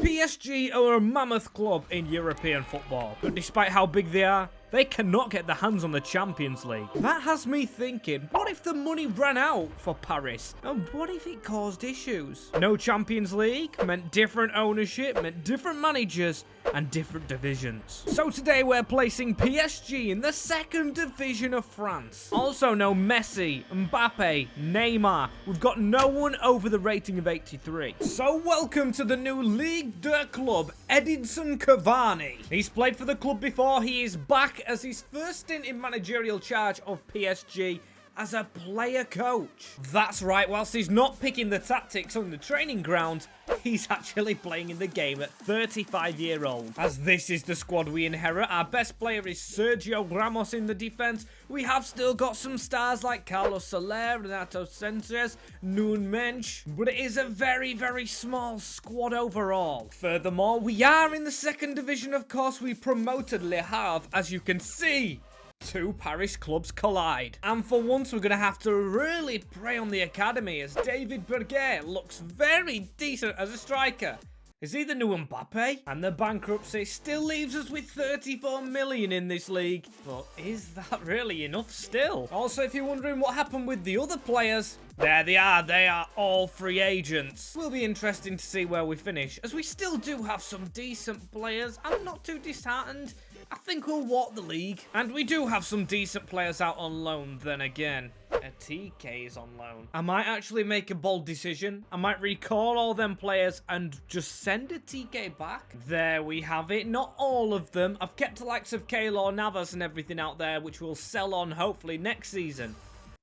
PSG are a mammoth club in European football, but despite how big they are, they cannot get their hands on the Champions League. That has me thinking, what if the money ran out for Paris? And what if it caused issues? No Champions League meant different ownership, meant different managers, and different divisions. So today we're placing PSG in the second division of France. Also no Messi, Mbappe, Neymar. We've got no one over the rating of 83. So welcome to the new Ligue 2 club, Edeson Cavani. He's played for the club before. He is back as his first stint in managerial charge of PSG as a player coach. That's right, whilst he's not picking the tactics on the training ground, he's actually playing in the game at 35-year-old. As this is the squad we inherit, our best player is Sergio Ramos in the defense. We have still got some stars like Carlos Soler, Renato Sanchez, Nuno Mendes, but it is a very, very small squad overall. Furthermore, we are in the second division, of course. We promoted Le Havre, as you can see. Two Paris clubs collide. And for once, we're going to have to really prey on the academy, as David Berger looks very decent as a striker. Is he the new Mbappe? And the bankruptcy still leaves us with 34 million in this league. But is that really enough still? Also, if you're wondering what happened with the other players, there they are. They are all free agents. Will be interesting to see where we finish, as we still do have some decent players. I'm not too disheartened. I think we'll walk the league. And we do have some decent players out on loan, then again. A TK is on loan. I might actually make a bold decision. I might recall all them players and just send a TK back. There we have it. Not all of them. I've kept the likes of Keylor Navas and everything out there, which we'll sell on hopefully next season,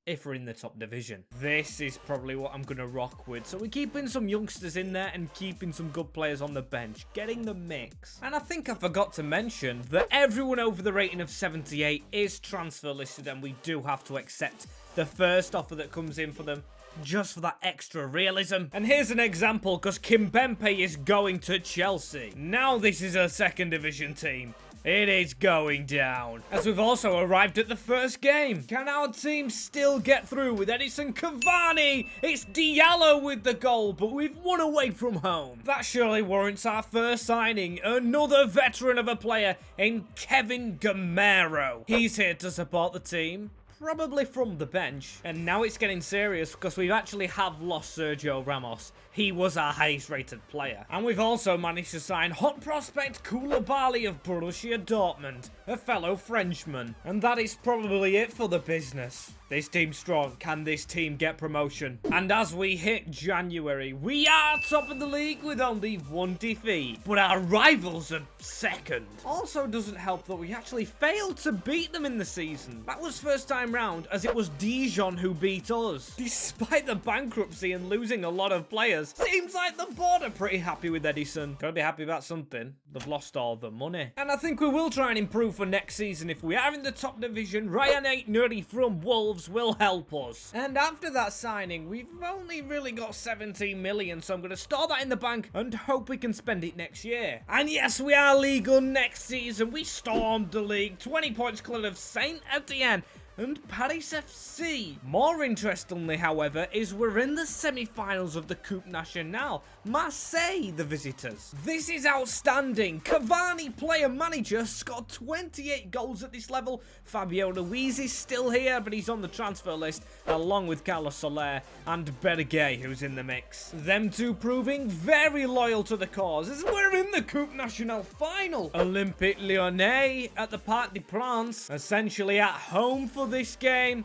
if we're in the top division. This is probably what I'm going to rock with. So we're keeping some youngsters in there and keeping some good players on the bench, getting the mix. And I think I forgot to mention that everyone over the rating of 78 is transfer listed, and we do have to accept the first offer that comes in for them, just for that extra realism. And here's an example, because Kimpembe is going to Chelsea. Now this is a second division team. It is going down. As we've also arrived at the first game. Can our team still get through with Edison Cavani? It's Diallo with the goal, but we've won away from home. That surely warrants our first signing. Another veteran of a player in Kevin Gamero. He's here to support the team, probably from the bench. And now it's getting serious, because we actually have lost Sergio Ramos. He was our highest rated player. And we've also managed to sign hot prospect Koulibaly of Borussia Dortmund, a fellow Frenchman. And that is probably it for the business. This team's strong. Can this team get promotion? And as we hit January, we are top of the league with only one defeat. But our rivals are second. Also doesn't help that we actually failed to beat them in the season. That was first time round, as it was Dijon who beat us. Despite the bankruptcy and losing a lot of players, seems like the board are pretty happy with Edison. Gotta be happy about something. They've lost all the money. And I think we will try and improve for next season. If we are in the top division, Ryan 8 from Wolves will help us. And after that signing, we've only really got 17 million, so I'm going to store that in the bank and hope we can spend it next year. And yes, we are legal next season. We stormed the league, 20 points clear of Saint Etienne and Paris FC. More interestingly, however, is we're in the semi-finals of the Coupe Nationale. Marseille, the visitors. This is outstanding. Cavani, player manager, scored 28 goals at this level. Fabio Luiz is still here, but he's on the transfer list, along with Carlos Soler and Berger, who's in the mix. Them two proving very loyal to the cause, as we're in the Coupe Nationale final. Olympique Lyonnais at the Parc des Princes, essentially at home for this game.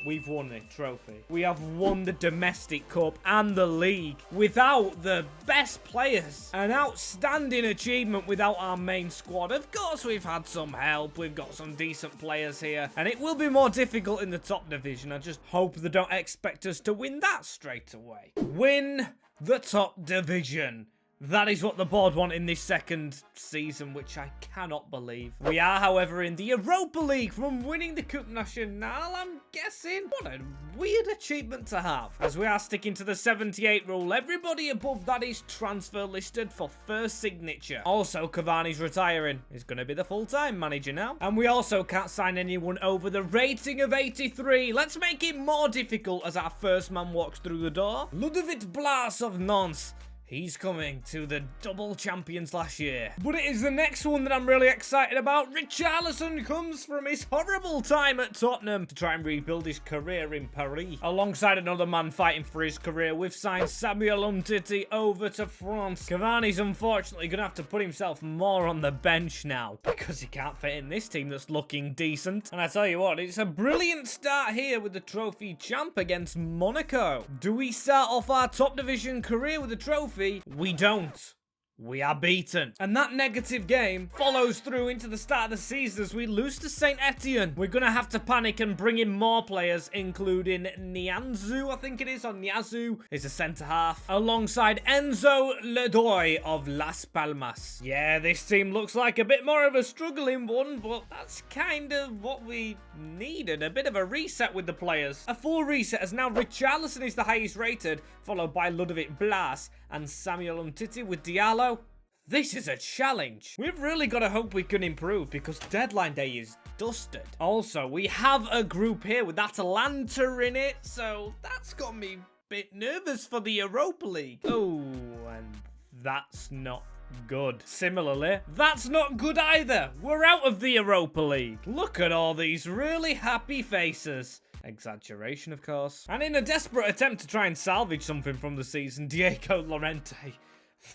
We've won the trophy. We have won the domestic cup and the league without the best players. An outstanding achievement without our main squad. Of course, we've had some help. We've got some decent players here, and it will be more difficult in the top division. I just hope they don't expect us to win that straight away. Win the top division. That is what the board want in this second season, which I cannot believe. We are, however, in the Europa League from winning the Coupe Nationale, I'm guessing. What a weird achievement to have. As we are sticking to the 78 rule, everybody above that is transfer listed for first signature. Also, Cavani's retiring. He's going to be the full-time manager now. And we also can't sign anyone over the rating of 83. Let's make it more difficult as our first man walks through the door. Ludovic Blas of Nantes. He's coming to the double champions last year. But it is the next one that I'm really excited about. Richarlison comes from his horrible time at Tottenham to try and rebuild his career in Paris. Alongside another man fighting for his career, we've signed Samuel Umtiti over to France. Cavani's unfortunately going to have to put himself more on the bench now because he can't fit in this team that's looking decent. And I tell you what, it's a brilliant start here with the trophy champ against Monaco. Do we start off our top division career with a trophy? We don't. We are beaten. And that negative game follows through into the start of the season as we lose to St. Etienne. We're going to have to panic and bring in more players, including Nianzou, I think it is, or Niazu is a centre-half, alongside Enzo Ledoy of Las Palmas. Yeah, this team looks like a bit more of a struggling one, but that's kind of what we needed. A bit of a reset with the players. A full reset as now Richarlison is the highest rated, followed by Ludovic Blas and Samuel Umtiti with Diallo. This is a challenge. We've really got to hope we can improve because deadline day is dusted. Also, we have a group here with Atalanta in it, so that's got me a bit nervous for the Europa League. Oh, and that's not good. Similarly, that's not good either. We're out of the Europa League. Look at all these really happy faces. Exaggeration, of course. And in a desperate attempt to try and salvage something from the season, Diego Llorente.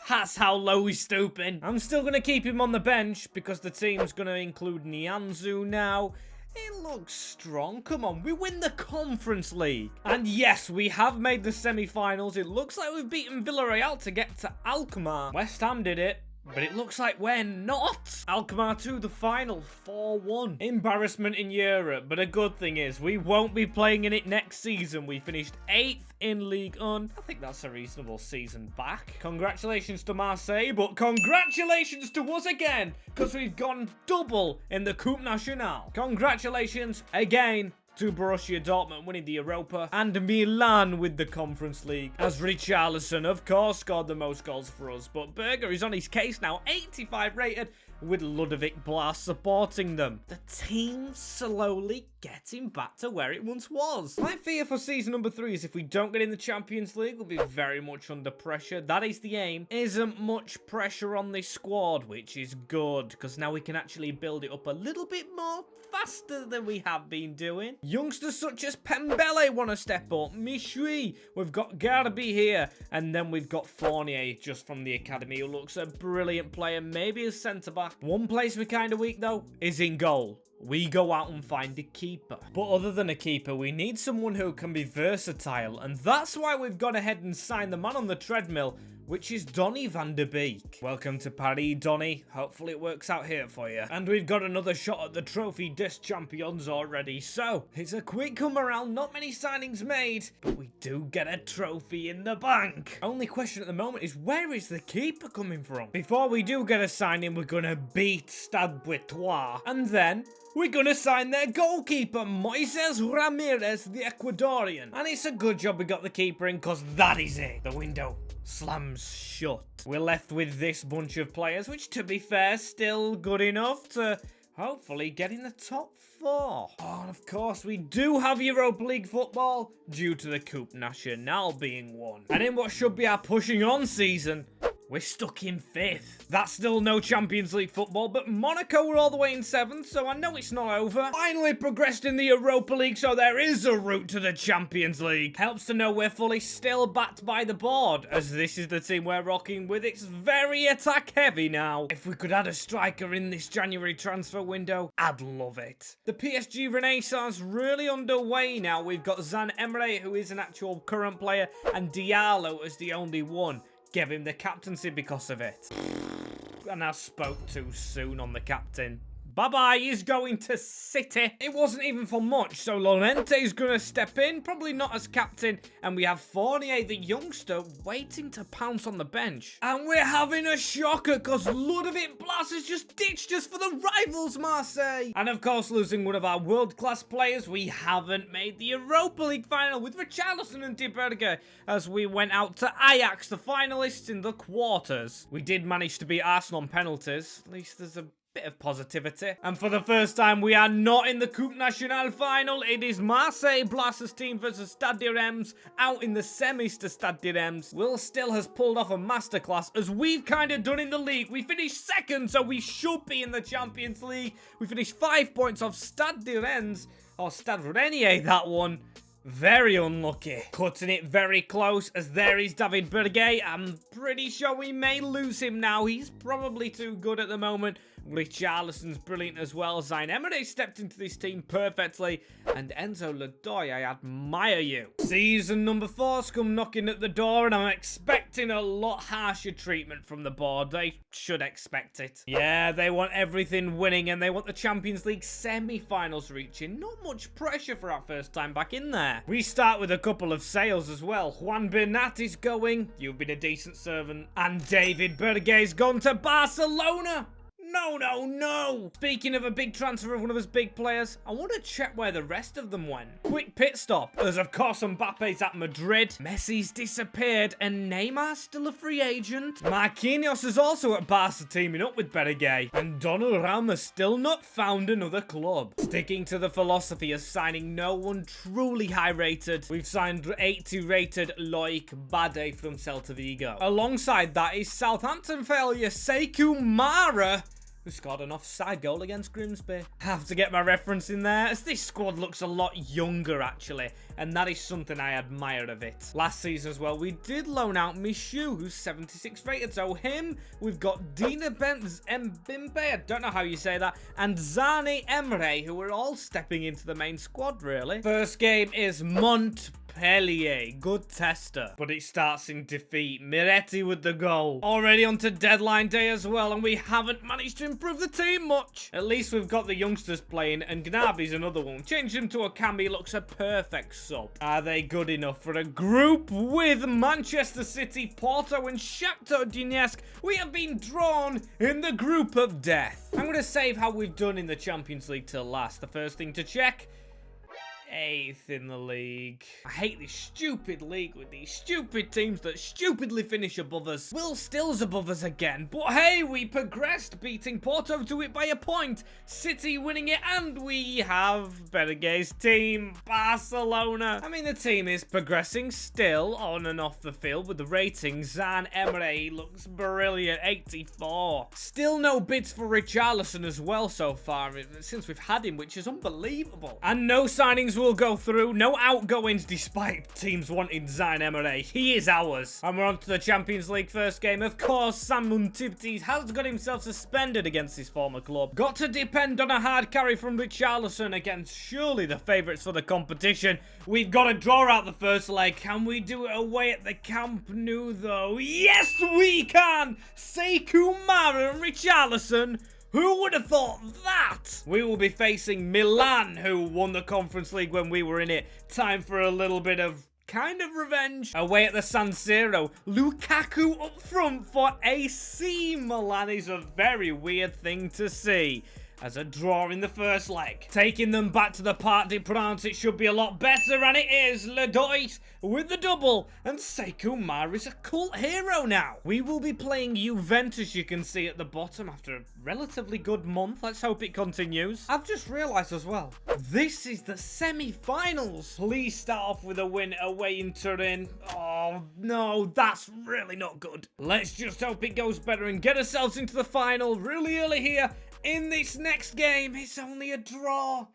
That's how low he's stooping. I'm still going to keep him on the bench because the team's going to include Nianzou now. It looks strong. Come on, we win the Conference League. And yes, we have made the semi-finals. It looks like we've beaten Villarreal to get to Alkmaar. West Ham did it. But it looks like we're not. Alkmaar to the final, 4-1. Embarrassment in Europe, but a good thing is we won't be playing in it next season. We finished 8th in Ligue 1. I think that's a reasonable season back. Congratulations to Marseille, but congratulations to us again, because we've gone double in the Coupe Nationale. Congratulations again to Borussia Dortmund winning the Europa and Milan with the Conference League, as Richarlison, of course, scored the most goals for us. But Berger is on his case now, 85 rated, with Ludovic Blas supporting them. The team's slowly getting back to where it once was. My fear for season number 3 is if we don't get in the Champions League, we'll be very much under pressure. That is the aim. Isn't much pressure on this squad, which is good, because now we can actually build it up a little bit more faster than we have been doing. Youngsters such as Pembele want to step up. Mishui. We've got Garby here. And then we've got Fournier just from the academy, who looks a brilliant player. Maybe as centre-back. One place we're kind of weak, though, is in goal. We go out and find a keeper. But other than a keeper, we need someone who can be versatile. And that's why we've gone ahead and signed the man on the treadmill, which is Donny van der Beek. Welcome to Paris, Donny. Hopefully it works out here for you. And we've got another shot at the Trophy des Champions already. So, it's a quick come around. Not many signings made, but we do get a trophy in the bank. Only question at the moment is, where is the keeper coming from? Before we do get a signing, we're going to beat Stade Bouetois. And then we're going to sign their goalkeeper, Moises Ramirez, the Ecuadorian. And it's a good job we got the keeper in, because that is it. The window slams shut. We're left with this bunch of players, which, to be fair, still good enough to hopefully get in the top 4. Oh, and of course, we do have Europa League football due to the Coupe Nationale being won. And in what should be our pushing on season, we're stuck in 5th. That's still no Champions League football, but Monaco were all the way in 7th, so I know it's not over. Finally progressed in the Europa League, so there is a route to the Champions League. Helps to know we're fully still backed by the board, as this is the team we're rocking with. It's very attack heavy now. If we could add a striker in this January transfer window, I'd love it. The PSG Renaissance really underway now. We've got Zan Emre, who is an actual current player, and Diallo as the only one. Give him the captaincy because of it. And I spoke too soon on the captain. Bye-bye, he's going to City. It wasn't even for much, so Llorente's going to step in, probably not as captain, and we have Fournier, the youngster, waiting to pounce on the bench. And we're having a shocker, because Ludovic Blas has just ditched us for the rivals, Marseille. And of course, losing one of our world-class players, we haven't made the Europa League final with Richarlison and De Berger, as we went out to Ajax, the finalists in the quarters. We did manage to beat Arsenal on penalties. At least there's a bit of positivity. And for the first time, we are not in the Coupe Nationale final. It is Marseille Blasters team versus Stade de Reims out in the semis to Stade de Reims. Will still has pulled off a masterclass, as we've kind of done in the league. We finished second, so we should be in the Champions League. We finished 5 points off Stade de Reims, or Stade Renier, that one. Very unlucky. Cutting it very close, as there is David Bergay. I'm pretty sure we may lose him now. He's probably too good at the moment. Richarlison's brilliant as well. Zayn Emery stepped into this team perfectly. And Enzo Ledoy, I admire you. Season number 4's come knocking at the door, and I'm expecting a lot harsher treatment from the board. They should expect it. Yeah, they want everything winning, and they want the Champions League semi-finals reaching. Not much pressure for our first time back in there. We start with a couple of sales as well. Juan Bernat is going. You've been a decent servant. And David Bergay's gone to Barcelona. No, no, no! Speaking of a big transfer of one of his big players, I want to check where the rest of them went. Quick pit stop, as of course Mbappe's at Madrid, Messi's disappeared, and Neymar's still a free agent. Marquinhos is also at Barca teaming up with Bergay, and Donnarouma's still not found another club. Sticking to the philosophy of signing no one truly high rated, we've signed 80 rated Loic Bade from Celta Vigo. Alongside that is Southampton failure Sekou Mara, who scored an offside goal against Grimsby. Have to get my reference in there, as this squad looks a lot younger actually, and that is something I admire of it. Last season as well, we did loan out Michu, who's 76 rated, so him, we've got Dina Benz Mbimbe, I don't know how you say that, and Zani Emre, who are all stepping into the main squad really. First game is Montpellier, good tester, but it starts in defeat. Miretti with the goal. Already onto deadline day as well, and we haven't managed to improve the team much. At least we've got the youngsters playing, and Gnabry's another one. Change him to a Cambi, looks a perfect sub. Are they good enough for a group with Manchester City, Porto, and Shakhtar Donetsk? We have been drawn in the group of death. I'm going to save how we've done in the Champions League till last. The first thing to check: 8th in the league. I hate this stupid league with these stupid teams that stupidly finish above us. Will Still's above us again, but hey, we progressed, beating Porto to it by a point, City winning it, and we have Bergay's team, Barcelona. I mean, the team is progressing still on and off the field with the ratings. Zan Emery looks brilliant, 84. Still no bids for Richarlison as well so far since we've had him, which is unbelievable. And no signings will go through, no outgoings despite teams wanting Zayn Emery. He is ours. And we're on to the Champions League first game. Of course, Sam Muntipti has got himself suspended against his former club. Got to depend on a hard carry from Richarlison against surely the favourites for the competition. We've got to draw out the first leg. Can we do it away at the Camp Nou though? Yes, we can! Sekou Mara and Richarlison. Who would have thought that? We will be facing Milan, who won the Conference League when we were in it. Time for a little bit of kind of revenge. Away at the San Siro, Lukaku up front for AC Milan is a very weird thing to see. As a draw in the first leg. Taking them back to the Parc des Princes, it should be a lot better, and it is. Ledoy with the double, and Sekou Mara is a cult hero now. We will be playing Juventus, you can see at the bottom, after a relatively good month. Let's hope it continues. I've just realised as well, this is the semi-finals. Please start off with a win away in Turin. Oh, no, that's really not good. Let's just hope it goes better and get ourselves into the final really early here. In this next game, it's only a draw.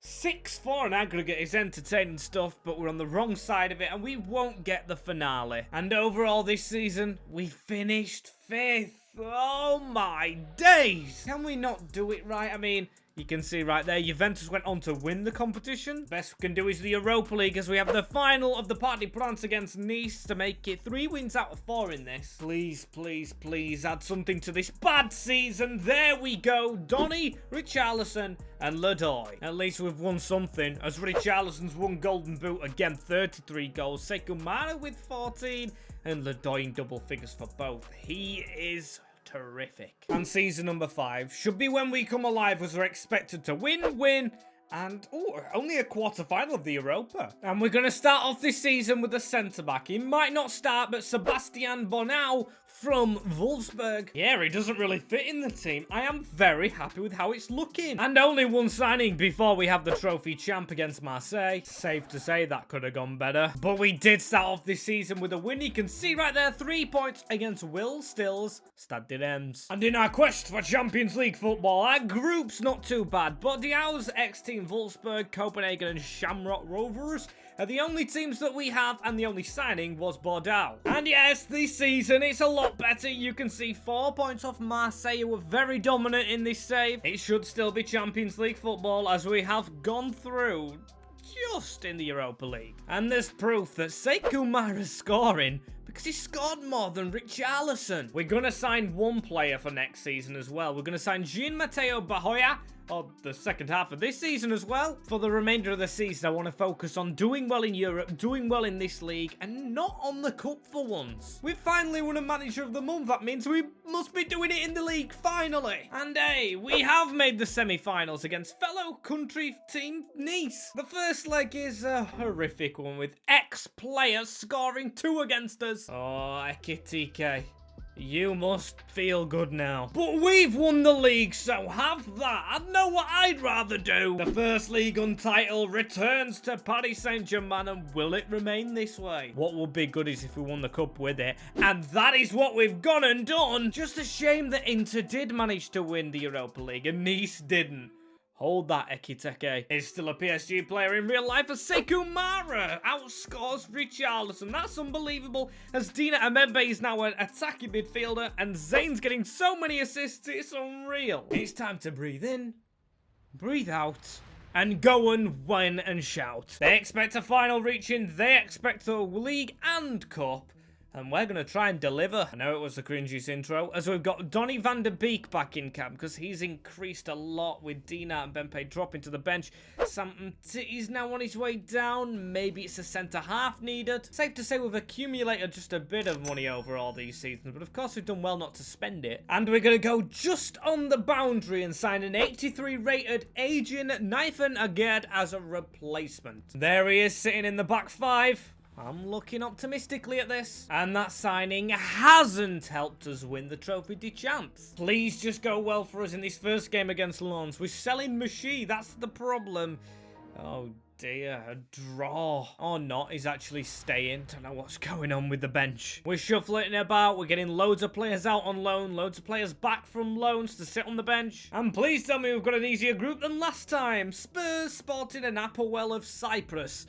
6-4 in aggregate is entertaining stuff, but we're on the wrong side of it, and we won't get the finale. And overall this season, we finished 5th. Oh my days! Can we not do it right? I mean, you can see right there, Juventus went on to win the competition. Best we can do is the Europa League, as we have the final of the Parc des Princes against Nice to make it 3 wins out of 4 in this. Please, please, please add something to this bad season. There we go. Donny, Richarlison, and Ledoy. At least we've won something, as Richarlison's won Golden Boot again, 33 goals. Sekou Mara with 14, and Ledoy in double figures for both. He is terrific. And season number 5 should be when we come alive, as we're expected to win, and only a quarter-final of the Europa. And we're going to start off this season with a centre-back. He might not start, but Sebastian Bonau, from Wolfsburg. Yeah, he doesn't really fit in the team. I am very happy with how it's looking. And only one signing before we have the trophy champ against Marseille. Safe to say that could have gone better. But we did start off this season with a win. You can see right there, 3 points against Will Still's Stade de Reims. And in our quest for Champions League football, our group's not too bad. But Diao's ex-team Wolfsburg, Copenhagen and Shamrock Rovers are the only teams that we have, and the only signing was Bordeaux. And yes, this season it's a lot better. You can see 4 points off Marseille, who were very dominant in this save. It should still be Champions League football, as we have gone through just in the Europa League. And there's proof that Sekou Mara's scoring because he scored more than Richarlison. We're going to sign one player for next season as well. We're going to sign Jean-Matteo Bahoya, or the second half of this season as well. For the remainder of the season, I want to focus on doing well in Europe, doing well in this league, and not on the cup for once. We finally won a manager of the month. That means we must be doing it in the league, finally. And hey, we have made the semi-finals against fellow country team Nice. The first leg is a horrific one with ex-players scoring 2 against us. Oh, Ekitike. You must feel good now. But we've won the league, so have that. I know what I'd rather do. The first League title returns to Paris Saint-Germain, and will it remain this way? What would be good is if we won the cup with it, and that is what we've gone and done. Just a shame that Inter did manage to win the Europa League and Nice didn't. Hold that, Ekitike. Is still a PSG player in real life as Sekou Mara outscores Richarlison. That's unbelievable, as Dina Amembe is now an attacking midfielder, and Zane's getting so many assists, it's unreal. It's time to breathe in, breathe out, and go and win and shout. They expect a final reaching, they expect a league and cup, and we're going to try and deliver. I know it was the cringiest intro, as we've got Donny van der Beek back in camp, because he's increased a lot with Dina and Bempe dropping to the bench. Sam Mtiti's now on his way down. Maybe it's a centre-half needed. Safe to say we've accumulated just a bit of money over all these seasons, but of course we've done well not to spend it. And we're going to go just on the boundary and sign an 83 rated Adrian Nathan Agard as a replacement. There he is sitting in the back 5. I'm looking optimistically at this. And that signing hasn't helped us win the Trophy de Champs. Please just go well for us in this first game against Lens. We're selling Machi, that's the problem. Oh dear, a draw. Or not, he's actually staying. Don't know what's going on with the bench. We're shuffling it about, we're getting loads of players out on loan, loads of players back from loans to sit on the bench. And please tell me we've got an easier group than last time. Spurs sporting an Applewell of Cyprus.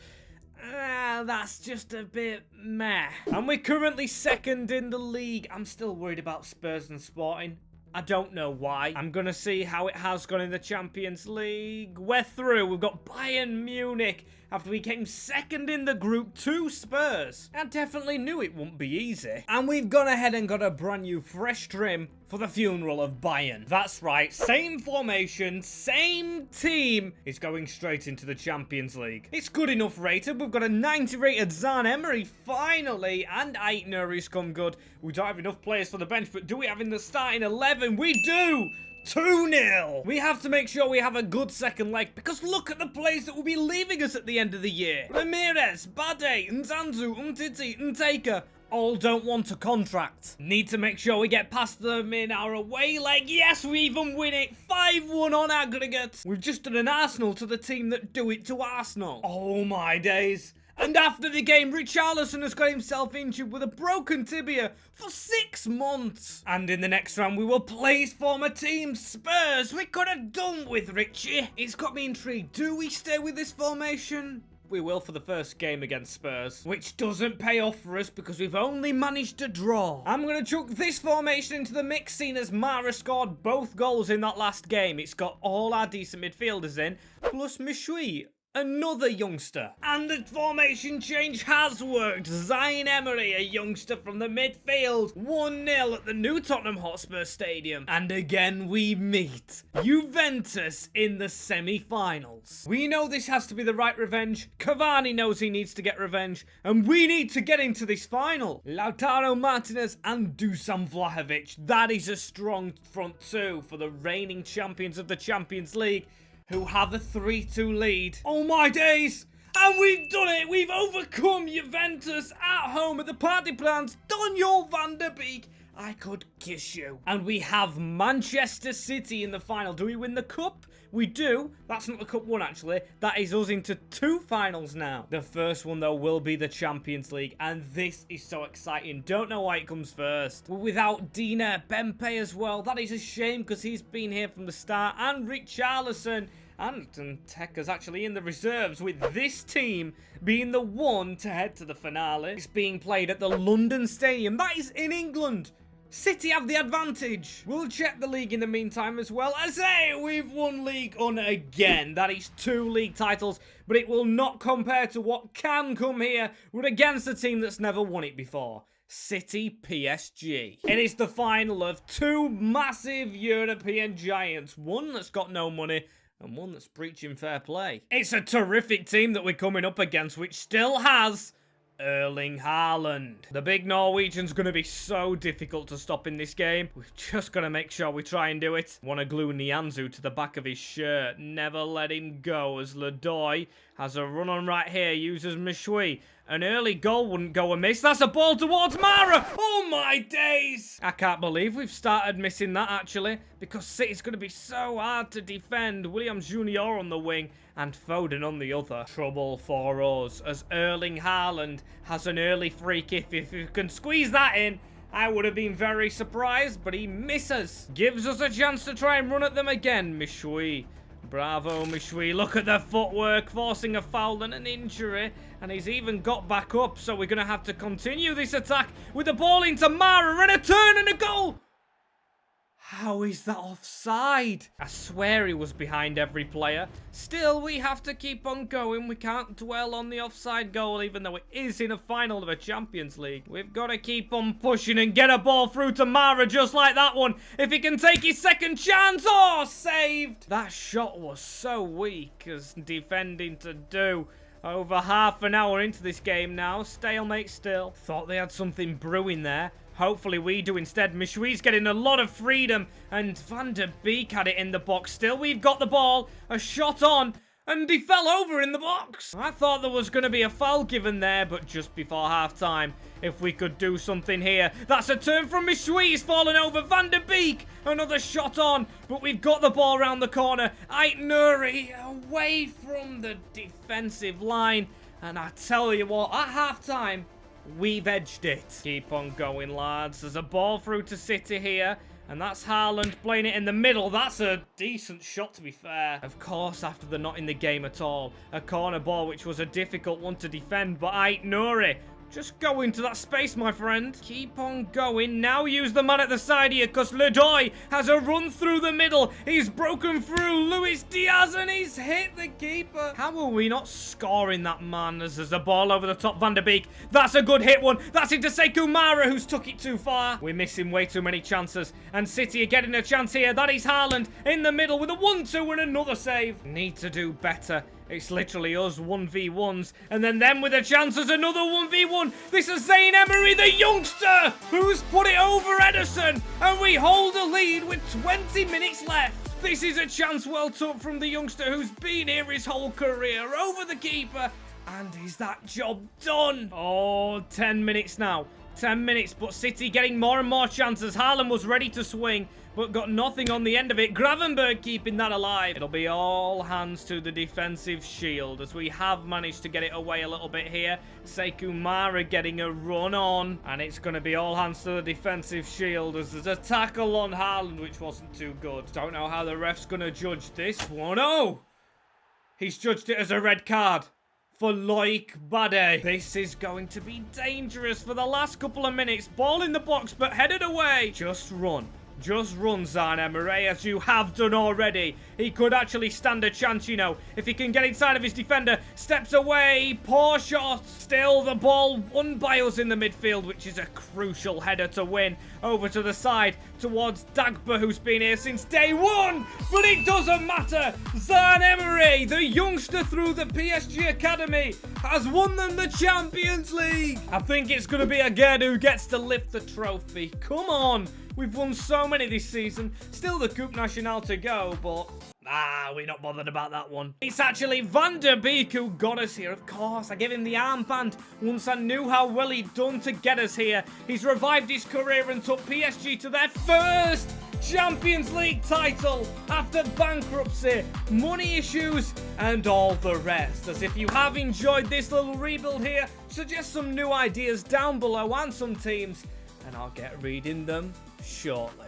That's just a bit meh. And we're currently second in the league. I'm still worried about Spurs and Sporting. I don't know why. I'm going to see how it has gone in the Champions League. We're through. We've got Bayern Munich after we came second in the group to Spurs. I definitely knew it wouldn't be easy. And we've gone ahead and got a brand new fresh trim for the funeral of Bayern. That's right. Same formation, same team is going straight into the Champions League. It's good enough rated. We've got a 90 rated Zahn Emery finally, and Aitner's come good. We don't have enough players for the bench, but do we have in the starting 11? We do! 2-0. We have to make sure we have a good second leg, because look at the players that will be leaving us at the end of the year. Ramirez, Bade, Nzanzu, Umtiti, Nteka all don't want a contract. Need to make sure we get past them in our away leg. Yes, we even win it. 5-1 on aggregate. We've just done an Arsenal to the team that do it to Arsenal. Oh my days. And after the game, Richarlison has got himself injured with a broken tibia for 6 months. And in the next round, we will play his former team, Spurs. We could have done with Richie. It's got me intrigued. Do we stay with this formation? We will for the first game against Spurs, which doesn't pay off for us because we've only managed to draw. I'm going to chuck this formation into the mix, seeing as Mara scored both goals in that last game. It's got all our decent midfielders in, plus Mishui, another youngster. And the formation change has worked. Zayn Emery, a youngster from the midfield. 1-0 at the new Tottenham Hotspur Stadium. And again we meet Juventus in the semi-finals. We know this has to be the right revenge. Cavani knows he needs to get revenge. And we need to get into this final. Lautaro Martinez and Dusan Vlahovic. That is a strong front two for the reigning champions of the Champions League, who have a 3-2 lead. Oh my days! And we've done it! We've overcome Juventus at home at the Party Plans. Donny van der Beek I could kiss you. And we have Manchester City in the final. Do we win the cup? We do. That's not the cup one, actually. That is us into 2 finals now. The first one, though, will be the Champions League. And this is so exciting. Don't know why it comes first. We're without Dina, Bempe as well. That is a shame because he's been here from the start. And Richarlison. And Teka's actually in the reserves, with this team being the one to head to the finale. It's being played at the London Stadium. That is in England. City have the advantage. We'll check the league in the meantime as well. As we've won League One again. That is 2 league titles, but it will not compare to what can come here. We're against a team that's never won it before. City PSG. It is the final of 2 massive European giants. One that's got no money and one that's breaching fair play. It's a terrific team that we're coming up against, which still has Erling Haaland. The big Norwegian's going to be so difficult to stop in this game. We've just got to make sure we try and do it. Want to glue Nianzou to the back of his shirt. Never let him go, as Ledoy has a run on right here. Uses Mishui. An early goal wouldn't go amiss. That's a ball towards Mara. Oh my days. I can't believe we've started missing that, actually, because City's going to be so hard to defend. Williams Jr. on the wing and Foden on the other. Trouble for us as Erling Haaland has an early free kick. If you can squeeze that in, I would have been very surprised, but he misses. Gives us a chance to try and run at them again. Mishui. Bravo, Mishui. Look at the footwork, forcing a foul and an injury. And he's even got back up, so we're going to have to continue this attack with the ball into Mara and a turn and a goal. How is that offside? I swear he was behind every player. Still, we have to keep on going. We can't dwell on the offside goal, even though it is in a final of a Champions League. We've got to keep on pushing and get a ball through to Mara just like that one. If he can take his second chance. Oh, saved. That shot was so weak as defending to do. Over half an hour into this game now. Stalemate still. Thought they had something brewing there. Hopefully we do instead. Mishui's getting a lot of freedom. And Van der Beek had it in the box. Still, we've got the ball. A shot on. And he fell over in the box. I thought there was going to be a foul given there, but just before half-time. If we could do something here. That's a turn from Mishui. He's fallen over. Van der Beek. Another shot on. But we've got the ball around the corner. Ait Nuri away from the defensive line. And I tell you what, at half-time, we've edged it. Keep on going, lads. There's a ball through to City here. And that's Haaland playing it in the middle. That's a decent shot, to be fair. Of course, after they're not in the game at all. A corner ball, which was a difficult one to defend. But Ait Nuri, just go into that space, my friend. Keep on going. Now use the man at the side here, because Ledoy has a run through the middle. He's broken through Luis Diaz, and he's hit the keeper. How are we not scoring that, man? As there's a ball over the top, Van der Beek. That's a good hit one. That's into Sekou Mara, who's took it too far. We're missing way too many chances. And City are getting a chance here. That is Haaland in the middle with a 1-2 and another save. Need to do better. It's literally us 1v1s, and then them with a chance as another 1v1. This is Zayn Emery, the youngster, who's put it over Edeson, and we hold a lead with 20 minutes left. This is a chance well took from the youngster who's been here his whole career, over the keeper, and is that job done? Oh, 10 minutes now. 10 minutes, but City getting more and more chances. Haaland was ready to swing, but got nothing on the end of it. Gravenberg keeping that alive. It'll be all hands to the defensive shield, as we have managed to get it away a little bit here. Sekou Mara getting a run on, and it's going to be all hands to the defensive shield, as there's a tackle on Haaland, which wasn't too good. Don't know how the ref's going to judge this one. Oh! He's judged it as a red card for Loic Bade. This is going to be dangerous for the last couple of minutes. Ball in the box, but headed away. Just run. Just run, Zayn Emery, as you have done already. He could actually stand a chance, you know, if he can get inside of his defender. Steps away, poor shot. Still the ball won by us in the midfield, which is a crucial header to win. Over to the side, towards Dagba, who's been here since day one. But it doesn't matter. Zayn Emery, the youngster through the PSG Academy, has won them the Champions League. I think it's going to be Agüero who gets to lift the trophy. Come on. We've won so many this season. Still the Coupe Nationale to go, but we're not bothered about that one. It's actually Van der Beek who got us here. Of course, I gave him the armband once I knew how well he'd done to get us here. He's revived his career and took PSG to their first Champions League title after bankruptcy, money issues, and all the rest. As if you have enjoyed this little rebuild here, suggest some new ideas down below and some teams, and I'll get reading them shortly.